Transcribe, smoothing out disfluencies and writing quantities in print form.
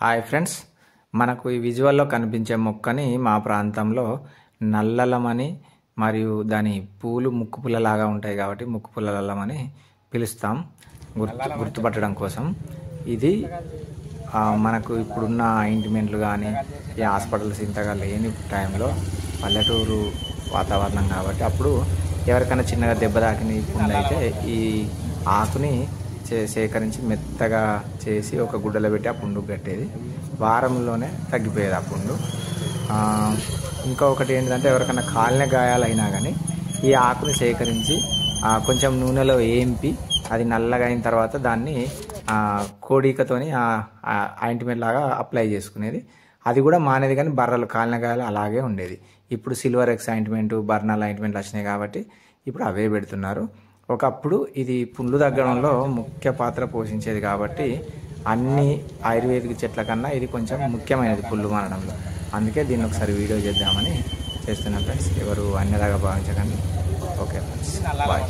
Hi friends, మనకు ఈ విజువల్లో కనిపించే మొక్కని మా ప్రాంతంలో నల్లలమని మరియు దాని పూలు ముక్కు పుల్లలాగా ఉంటాయి కాబట్టి ముక్కు పుల్లలమని పిలుస్తాం గుర్తుపట్టడం కోసం. ఇది మనకు ఇప్పుడున్న ఆయింట్మెంట్లు కానీ ఈ హాస్పిటల్స్ ఇంతగా లేని టైంలో పల్లెటూరు వాతావరణం కాబట్టి అప్పుడు ఎవరికైనా చిన్నగా దెబ్బ తాకిన పుండు అయితే ఈ ఆకుని సేకరించి మెత్తగా చేసి ఒక గుడ్డలో పెట్టి ఆ పుండు కట్టేది. వారంలోనే తగ్గిపోయేది ఆ పుండు. ఇంకొకటి ఏంటంటే ఎవరికైనా కాలిన గాయాలైనా కానీ ఈ ఆకుని సేకరించి కొంచెం నూనెలో వేయింపి అది నల్లగా అయిన తర్వాత దాన్ని కోడికతోని ఆయింట్మెంట్ లాగా అప్లై చేసుకునేది. అది కూడా మానేది, కానీ బర్రెలు కాలిన గాయాలు అలాగే ఉండేది. ఇప్పుడు సిల్వర్ ఎక్స్ ఆయింట్మెంట్, బర్నాల్ ఆయింట్మెంట్లు వచ్చినాయి కాబట్టి ఇప్పుడు అవే పెడుతున్నారు. ఒకప్పుడు ఇది పుండ్లు తగ్గడంలో ముఖ్య పాత్ర పోషించేది కాబట్టి అన్ని ఆయుర్వేదిక చెట్ల కన్నా ఇది కొంచెం ముఖ్యమైనది పుండ్లు మానడంలో. అందుకే దీన్ని ఒకసారి వీడియో చేద్దామని చేస్తున్నాం ఫ్రెండ్స్. ఎవరు అన్యదాగా భావించకండి. Okay friends, bye.